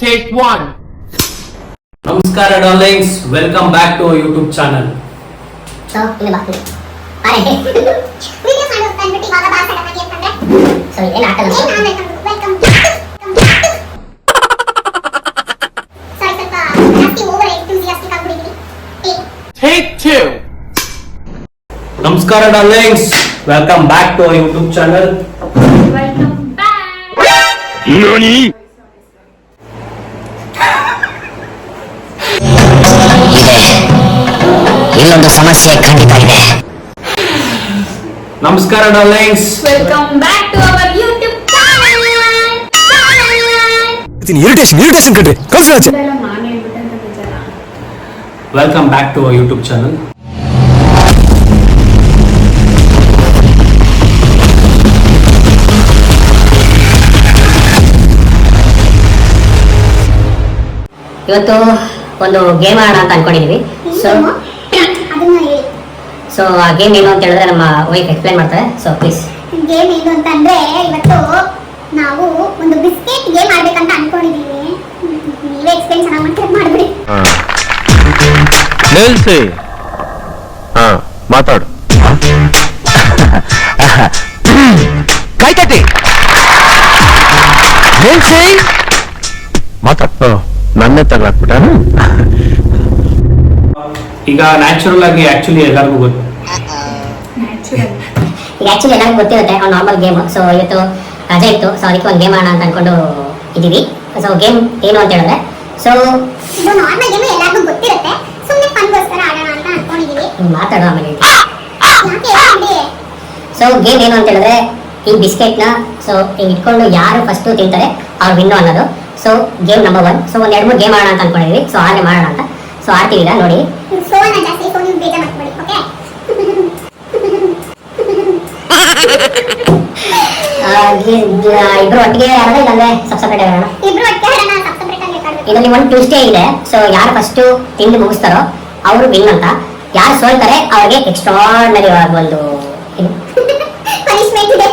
Take one. ನಮಸ್ಕಾರ darlings, welcome back to YouTube channel. So ಇಲ್ಲಿ ಬಾಕಿ ಅರೆ ವಿಡಿಯೋ ಮಾಡೋದು ಅಂದ್ಬಿಟ್ಟು ಇವಾಗ ಬಾಸ್ ಅಡಮಾಗಿ ಅಂತಂದ್ರೆ ಸೊ ಏನು ಹಾಕಲ್ಲ ವೆಲ್ಕಮ್ ಸಾರಿ ಸ್ವಲ್ಪ ಜಾಸ್ತಿ ಓವರ್ ಎಂಥೂಸಿಯಾಸ್ಟಿಕ್ ಆಗ್ಬಿಟ್ಟಿದ್ದೀನಿ. Take two. ನಮಸ್ಕಾರ darlings, welcome back to YouTube channel. Welcome back. NANI?! ಇಲ್ಲೊಂದು ಸಮಸ್ಯೆ ಖಂಡಿತ ಇದೆ. ನಮಸ್ಕಾರ darlings, welcome back to our YouTube channel. Irritation ಕಣ್ರಿ, ಕಳ್ಸಿ ಇದೆಲ್ಲ ನಾನು ಹೇಳ್ಬಿಟ್ಟೆ ಅಂತ ಬೇಜಾರ. Welcome back to YouTube channel. ಇವತ್ತು ಒಂದು ಗೇಮ್ ಆಡೋಣ ಅಂತ ಅನ್ಕೊಂಡಿದೀವಿ. ಸೊ ಆ ಗೇಮ್ ಏನು ಅಂತ ಹೇಳಿದ್ರೆ ನಮ್ಮ ವೈಫ್ ಎಕ್ಸ್ಪ್ಲೈನ್ ಮಾಡ್ತಾರೆ. So please. ಗೇಮ್ ಏನು ಅಂತಂದ್ರೆ ಇವತ್ತು ನಾವು ಒಂದು ಬಿಸ್ಕೆಟ್ ಗೇಮ್ ಆಡ್ಬೇಕಂತ ಅನ್ಕೊಂಡಿದೀವಿ. ನೀವೇ ಎಕ್ಸ್ಪ್ಲೈನ್ ಚೆನ್ನಾಗಿ ಮಾಡ್ಬಿಡಿ. ನಿಲ್ಸಿ. ಮಾತಾಡು. ಕೈ ಕಟ್ಟಿ ನಿಲ್ಸಿ. ಮಾತಾಡು. ನನ್ನೇ ತಗೊಳಕ್ಬಿಟ್ಟ. ಈಗ ನ್ಯಾಚುರಲ್ ಆಗಿ ಆಕ್ಚುಲಿ ಎಲ್ಲರಿಗೂ ಗೊತ್ತು, ಈಗ ಆಕ್ಚುಲಿ ಎಲ್ಲರಿಗೂ ಗೊತ್ತಿರುತ್ತೆ ಆ ನಾರ್ಮಲ್ ಗೇಮ್. ಸೊ ಇವತ್ತು ರಜೆ ಇತ್ತು, ಸೊ ಅದಕ್ಕೆ ಒಂದು ಗೇಮ್ ಆಡೋಣ ಅಂತ ಅನ್ಕೊಂಡು ಇದೀವಿ. ಸೊ ಗೇಮ್ ಏನು ಅಂತ ಹೇಳಿದ್ರೆ ಸೊ ಇದು ನಾರ್ಮಲ್ ಗೇಮ್ ಎಲ್ಲರಿಗೂ ಗೊತ್ತಿರುತ್ತೆ. ಸುಮ್ಮನೆ ಫನ್ಗೋಸ್ಕರ ಆಡೋಣ ಅಂತ ಅನ್ಕೊಂಡಿದೀವಿ. ಮಾತಾಡೋ ಆಮೇಲೆ. ಯಾಕೆ ಹೇಳ್ಬಿಡಿ. ಸೊ ಗೇಮ್ ಏನು ಅಂತ ಹೇಳಿದ್ರೆ ಈ ಬಿಸ್ಕೆಟ್ನ ಸೊ ಹಿಂಗೆ ಇಟ್ಕೊಂಡು ಯಾರು ಫಸ್ಟು ತಿಂತಾರೆ ಅವ್ರು ವಿನ್ನು ಅನ್ನೋದು. So game number 1. ಸೊ ಒಂದು 2-3 ಗೇಮ್ ಆಡೋಣ ಅಂತ ಅನ್ಕೊಂಡಿದ್ವಿ. ಸೊ ಹಾಗೆ ಮಾಡೋಣ ಅಂತ. ಸೊ ಆಡ್ತೀವಿ ಈಗ ನೋಡಿ. ಫೋನ್ ಜಾಸ್ತಿ ಫೋನ್ ಬೇಜಾರು ಮಾಡ್ಕೊಳ್ಳಿ. ಓಕೆ ಇಬ್ರು ಒಟ್ಟಿಗೆ ಆಡೋಣ, ಇಲ್ಲಾಂದ್ರೆ ಸಪ್ರೇಟ್ ಆಡೋಣ. ಇಬ್ರು ಒಟ್ಟಿಗೆ ಆಡೋಣ, ಸಪ್ರೇಟ್ ಆಗಿ ಆಡೋಣ. ಇದರಲ್ಲಿ ಒಂದು ಟ್ವಿಸ್ಟೇ ಇದೆ. ಸೊ ಯಾರು ಫಸ್ಟು ತಿಂದು ಮುಗಿಸ್ತಾರೋ ಅವರು ವಿನ್ ಅಂತ. ಯಾರು ಸೋಲ್ತಾರೆ ಅವ್ರಿಗೆ ಎಕ್ಸ್ಟ್ರಾರ್ಡಿನರಿ ಒಂದು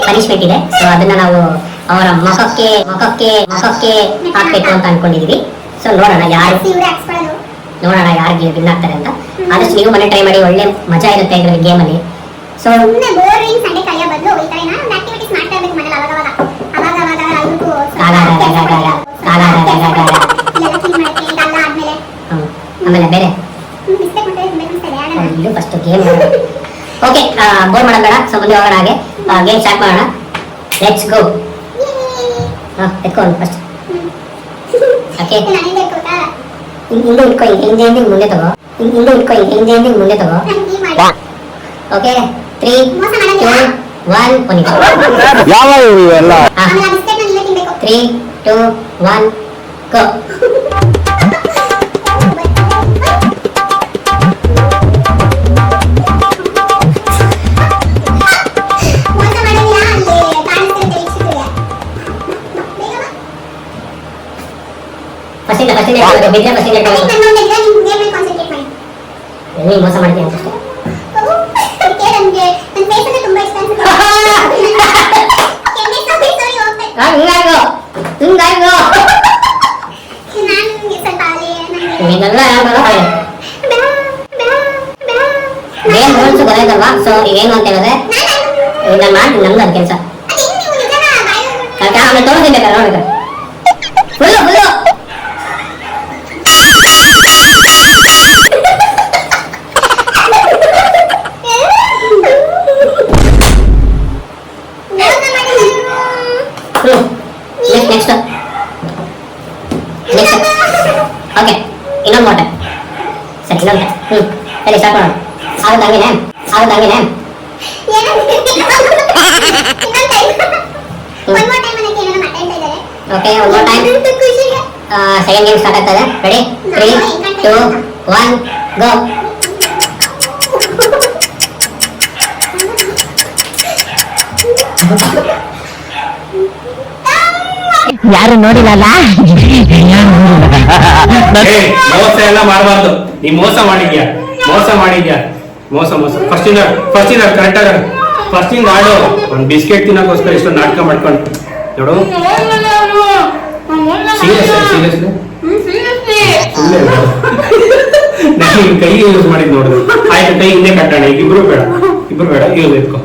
ಪನಿಷ್ಮೆಂಟ್ ಇದೆ. ಸೊ ಅದನ್ನ ನಾವು ಅವರ ಮುಖಕ್ಕೆ ಹಾಕ್ಬೇಕು ಅಂತ ಅನ್ಕೊಂಡಿದೀವಿ. ಸೊ ನೋಡೋಣ ಯಾರು ವಿನ್ ಆಗ್ತಾರೆ ಅಂತ. ಆದಷ್ಟು ನೀವು ಮನೆ ಟ್ರೈ ಮಾಡಿ, ಒಳ್ಳೆ ಮಜಾ ಇರುತ್ತೆ ಇದರಲ್ಲಿ ಗೇಮಲ್ಲಿ. ಸೊ ಸುಮ್ಮನೆ ಬೋರಿಂಗ್ ಸಂಡೆ ಕಲಿಯೋ ಬದಲು ಈ ತರ ಏನಾದ್ರು ಆಕ್ಟಿವಿಟೀಸ್ ಮಾಡ್ತಾ ಇರ್ಬೇಕು ಮನೇಲಿ. ಅವಾಗ ಅಲ್ಗೂ ಆಮೇಲೆ ಬೇರೆ ಇದು ಫಸ್ಟ್ ಗೇಮ್. ಓಕೆ, ಬೋರ್ ಮಾಡೋದು ಬೇಡ. ಸೊ ಮುಂದೆ ಹೋಗೋಣ, ಹಾಗೆ ಗೇಮ್ ಸ್ಟಾರ್ಟ್ ಮಾಡೋಣ. Let's go. ಎತ್ಕೊಂಡು ಫಸ್ಟ್. ಓಕೆ, ಹಿಂದೆ ಇಟ್ಕೊ, ಹಿಂದೆ ಮುಂದೆ ತಗೋ. ಮುಂದೆ ತಗೋ. ಓಕೆ, 3, 2, 1 ಯಾವ ಇವೆಲ್ಲ 3, 2, 1 ಗೋ. ನೀನು ಮೋಸ ಮಾಡ್ತೀನಿ ಅಂತ ಗೇಮ್ ರೂಲ್ಸ್ ಗೊತ್ತಾಯ್ತಲ್ವಾ? ಸೊ ಏನು ಅಂತ ಹೇಳಿದ್ರೆ ಇದನ್ನ ಮಾಡಿ ನಮ್ದು ಅದು ಕೆಲಸ. ಆಮೇಲೆ ತೋರಿಸ್ತೀನಿ ಬೇಕಾದ್ರೆ ನೋಡ್ಬೇಕು. Full next. ಓಕೆ, ಇನ್ನೊಂದು ಮೋಟೆ. ಸರಿ, ಇನ್ನೊಂದು. ಸರಿ, ಸ್ಟಾರ್ಟ್ ಮಾಡೋಣ. ಆಗುದಂಗೇನೆ. Okay, one more time. Second game start ಆಗ್ತದೆ. ರೆಡಿ? 3, 2, 1 ಗೋ. ಯಾರು ನೋಡಿಲ್ಲಲ್ಲ. ಮೋಸ ಎಲ್ಲ ಮಾಡಬಾರ್ದು. ನೀ ಮೋಸ ಮಾಡಿದ್ಯಾ. ಫಸ್ಟ್ ಇಂದ ಕರೆಕ್ಟ್ ಆಗ ಫಸ್ಟ್ ಇಂದ ಆಡು. ಒಂದು ಬಿಸ್ಕೆಟ್ ತಿನ್ನೋಕ್ಕೋಸ್ಕರ ಇಷ್ಟೊಂದು ನಾಟಕ ಮಾಡ್ಕೊಂಡು ನೋಡು. ಸೀರಿಯಸ್ಲಿ ನಾನು ಕೈ ಯೂಸ್ ಮಾಡಿದ್ ನೋಡಿದ್ರು. ಆಯ್ತು, ಕೈ ಹಿಂದೆ ಕಟ್ಟೋಣ. ಈಗ ಇಬ್ರು ಬೇಡ ಯೂಸ್ ಎತ್ಕೊ.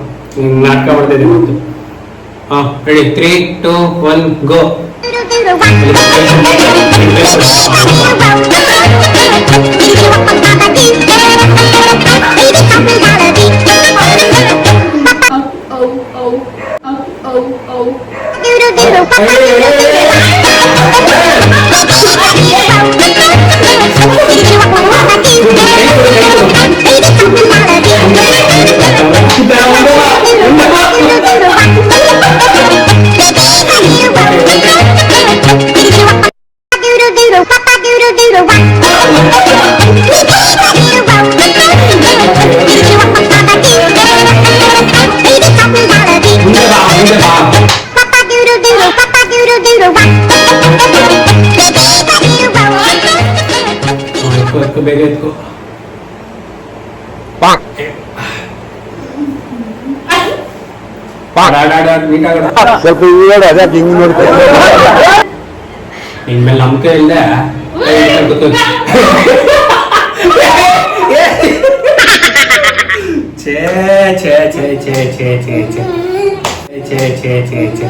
ನಾಟಕ ಮಾಡ್ತಿದ್ದೆ ಮತ್ತು. ಹಾ ರೆಡಿ, 3, 2, 1 ಗೋ. ಬೇಗ ಎತ್ಕೋ. ಸ್ವಲ್ಪ ಇವಾಗ ಅದೇ ಹಿಂಗ್ ನೋಡ್ತಾರೆ. ನಿನ್ ಮೇಲೆ ನಂಬಿಕೆ ಇಲ್ಲದೆ ಛೇ ಛೇ ಛೇ ಛೇ ಛೇ ಛೇ ಛೇ ಛೇ ಛೇ ಛೇ ಛೇ.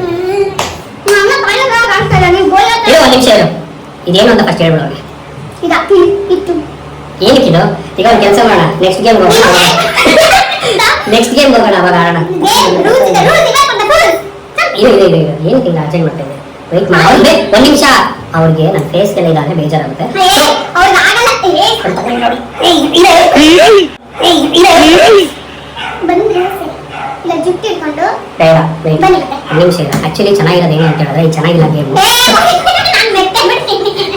ಒಂದ್ ನಿಮಿಷ ಇರು. ಇದೇನು ಅಂತ ಫಸ್ಟ್ ಹೇಳ್ಬಿಡು ಅವ್ರಿಗೆ. ಏನಕ್ಕಿದು? ಈಗ ಒಂದು ಕೆಲಸ ಮಾಡೋಣ, ನೆಕ್ಸ್ಟ್ ಗೇಮ್ ಹೋಗೋಣ. ಅವಾಗ ಆಡೋಣ. ಏನಕ್ಕೆ ಹಿಂಗ ಅರ್ಜೆಂಟ್ ಮಾಡ್ತಾ ಇದ್ದೆ? ವೆಯ್ಟ್ ಮಾಡಿ ಒಂದ್ ನಿಮಿಷ. ಅವ್ರಿಗೆ ನನ್ನ ಫೇಸ್ ಎಲ್ಲ ಇದಾದ್ರೆ ಬೇಜಾರಾಗುತ್ತೆ. ಬೇಡ ವೆಯ್ಟ್ ಒಂದ್ ನಿಮಿಷ ಇದೆ. ಆಕ್ಚುಲಿ ಚೆನ್ನಾಗಿರೋದು ಏನು ಅಂತ ಹೇಳಿದ್ರೆ ಇದು ಚೆನ್ನಾಗಿಲ್ಲ ಗೇಮ್.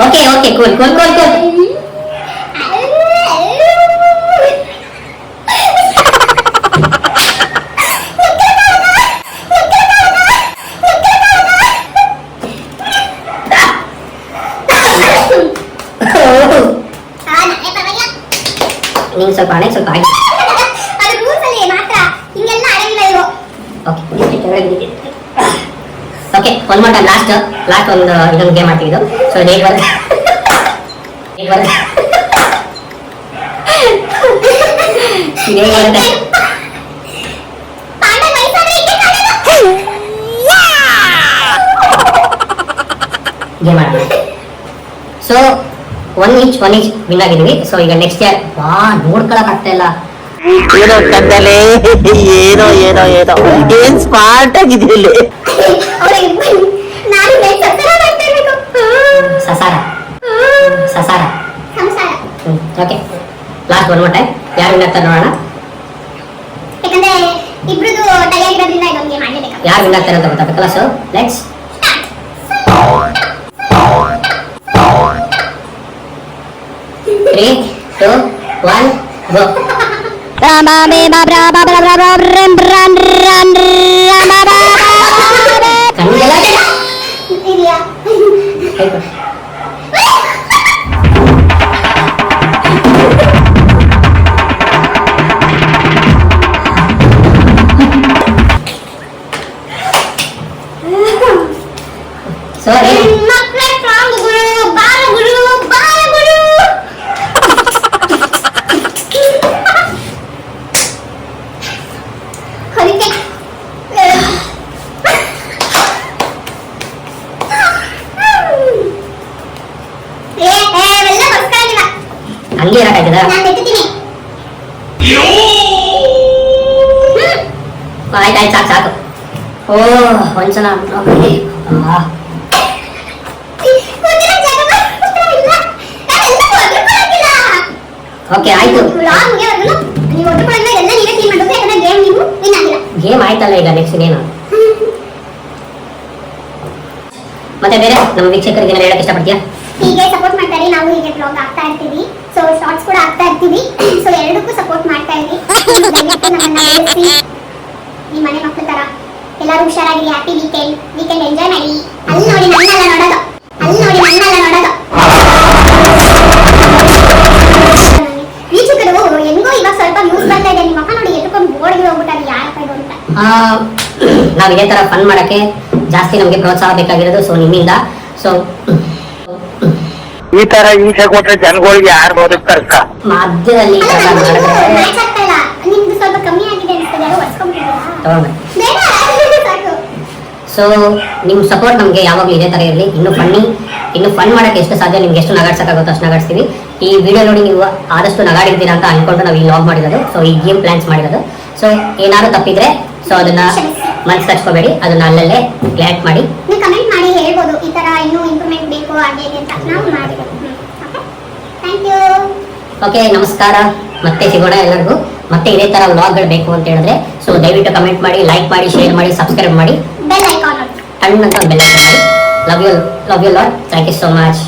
Okay cool. ನೀನು ಸ್ವಲ್ಪ ಹಣೆ ಸ್ವಲ್ಪ ಆಗಿ. Okay one more time. Last ಒಂದು ಇದೊಂದು ಗೇಮ್ ಮಾಡ್ತೀವಿ. ಇದು ಸೊ ಹೇಗೆ ಬರುತ್ತೆ ಗೇಮ್ ಆಡೋಣ. ಸೊ ಒನ್ ಈಚ್ ವಿನ್ ಆಗಿದ್ವಿ. ಸೊ ಈಗ ನೆಕ್ಸ್ಟ್ ಇಯರ್ ನೋಡ್ಕೊಳಕ್ ಆಗ್ತಾ ಇಲ್ಲ. ಏನೋ ಕಂದಲೆ, ಏನೋ ಏನ್ ಸ್ಮಾರ್ಟ್ ಆಗಿದ್ದಿಲ್ಲ. ಸಸಾರ. Okay last one more time. ಯಾರು ವಿನ್ ಆಗ್ತಾರೆ ನೋಡೋಣ. ಯಾರು ವಿನ್ ಆಗ್ತಾರೆ ಅಂತ ಗೊತ್ತಾಗಬೇಕಲ್ಲ. So let's 3, 2, 1 go. Sorry. ಹಂಗೆ ಇರಕ್ಕಾಗ್ತದ? ಆಯ್ತು ಸಾಕು. ಓ ಒಂದ್ಸಲ ಓಕೆ ಆಯ್ತು. ಗೇಮ್ ಆಯ್ತಲ್ಲ, ಈಗ ನೆಕ್ಸ್ಟ್ ಗೇಮ್ ಮತ್ತೆ ಬೇರೆ ನಮ್ಮ ವೀಕ್ಷಕರಿಗೆ ಏನಾದ್ರು ಹೇಳಕ್ ಇಷ್ಟಪಡ್ತೀಯಾ? ಹೀಗೆ ಸಪೋರ್ಟ್ ಮಾಡ್ತಾ ಇರಿ. ನಾವು ಹೀಗೆ ಬ್ಲಾಗ್ ಆಗ್ತಾ ಇರ್ತೀವಿ. ಸೊ ಶಾರ್ಟ್ಸ್ ಕೂಡ ಆಗ್ತಾ ಇರ್ತೀವಿ. ಸೊ ಎರಡಕ್ಕೂ ಸಪೋರ್ಟ್ ಮಾಡ್ತಾ ಇರಿ. ನಮ್ಮನ್ನ ಬೆಳೆಸಿ ಈ ಮನೆ ಮಕ್ಕಳ ತರ ಎಲ್ಲರೂ ಹುಷಾರಾಗಿ ಹ್ಯಾಪಿ ವೀಕೆಂಡ್ ಎಂಜಾಯ್ ಮಾಡಿ. ಅಲ್ಲಿ ನೋಡಿ ನನ್ನೆಲ್ಲ ನೋಡೋದು. ವೀಕ್ಷಕರು ಹೆಂಗೋ ಇವಾಗ ಸ್ವಲ್ಪ ನ್ಯೂಸ್ ಬರ್ತಾ ಇದೆ. ನಿಮ್ಮ ಮಕ್ಕ ನೋಡಿ ಎತ್ಕೊಂಡು ಬೋರ್ಡ್ಗೆ ಹೋಗ್ಬಿಟ್ಟಾರೆ ಯಾರಪ್ಪ ಇದು ಅಂತ. ನಾವು ಇದೇ ತರ ಫನ್ ಮಾಡಕ್ಕೆ ಜಾಸ್ತಿ ನಮಗೆ ಪ್ರೋತ್ಸಾಹ ಬೇಕಾಗಿರೋದು. ಸೊ ನಿಮ್ಮಿಂದ. ಸೊ ಈ ತರ ಹಿಂಸೆ ಕೊಟ್ರೆ ಜನಗಳಿಗೆ ಯಾರು ಬದುಕ್ತಾರ ಮಧ್ಯದಲ್ಲಿ ಈ ತರ ಮಾಡಿದ್ರೆ ಮ್ಯಾಚ್ ಆಗ್ತಾ ಇಲ್ಲ. ನಿಮ್ದು ಸ್ವಲ್ಪ ಕಮ್ಮಿ ಆಗಿದೆ ಅನ್ಸ್ತದೆ, ಯಾರೋ ಒರ್ಸ್ಕೊಂಡ್ಬಿಟ್ಟಿದ್ದೀರಾ? ತಗೊಂಡೆ. ಬೇಡ, ಸಾಕು. ಸೊ ನಿಮ್ಮ ಸಪೋರ್ಟ್ ನಮಗೆ ಯಾವಾಗಲೂ ಇದೇ ತರ ಇರಲಿ. ಇನ್ನು ಫನ್ ಮಾಡಕ್ಕೆ ಎಷ್ಟು ಸಾಧ್ಯ, ನಿಮ್ಗೆ ಎಷ್ಟು ನಗಾಡ್ಸಕ್ಕಾಗುತ್ತೋ ಅಷ್ಟು ನಗಾಡ್ಸ್ತೀವಿ. ಈ ವಿಡಿಯೋ ನೋಡಿ ನೀವು ಆದಷ್ಟು ನಗಾಡಿದ್ದೀರಾ ಅಂತ ಅನ್ಕೊಂಡು ನಾವು ಈ ಲಾಗ್ ಮಾಡಿರೋದು. ಸೊ ಈ ಗೇಮ್ ಪ್ಲಾನ್ಸ್ ಮಾಡಿರೋದು. ಸೊ ಏನಾದ್ರು ತಪ್ಪಿದ್ರೆ ಸೊ ಅದನ್ನ ಮನ್ಸು ಹಚ್ಕೋಬೇಡಿ, ಅದನ್ನ ಅಲ್ಲಲ್ಲೇ ಕ್ಲಿಯರ್ ಮಾಡಿ. ನೀವು ಕಮೆಂಟ್ ಮಾಡಿ ಹೇಳ್ಬೋದು, ಈ ತರ ಇನ್ನೂ ಇಂಪ್ರೂವ್ಮೆಂಟ್ ಬೇಕು ಹಾಗೆ ಹೀಗೆ ಅಂತ. ನಾವು ಮಾಡಿರೋದು. Thank you. ಓಕೆ, ನಮಸ್ಕಾರ. ಮತ್ತೆ ಸಿಗೋಣ ಎಲ್ಲರಿಗೂ. ಮತ್ತೆ ಇದೇ ತರ ವ್ಲಾಗ್ಗಳು ಬೇಕು ಅಂತ ಹೇಳಿದ್ರೆ ಸೊ ದಯವಿಟ್ಟು ಕಮೆಂಟ್ ಮಾಡಿ, ಲೈಕ್ ಮಾಡಿ, ಶೇರ್ ಮಾಡಿ, ಸಬ್ಸ್ಕ್ರೈಬ್ ಮಾಡಿ, ಬೆಲ್ ಐಕಾನ್ ಟನ್ ಅಂತ ಬೆಲ್ ಐಕಾನ್ ಮಾಡಿ. Love you lot. Thank you so much.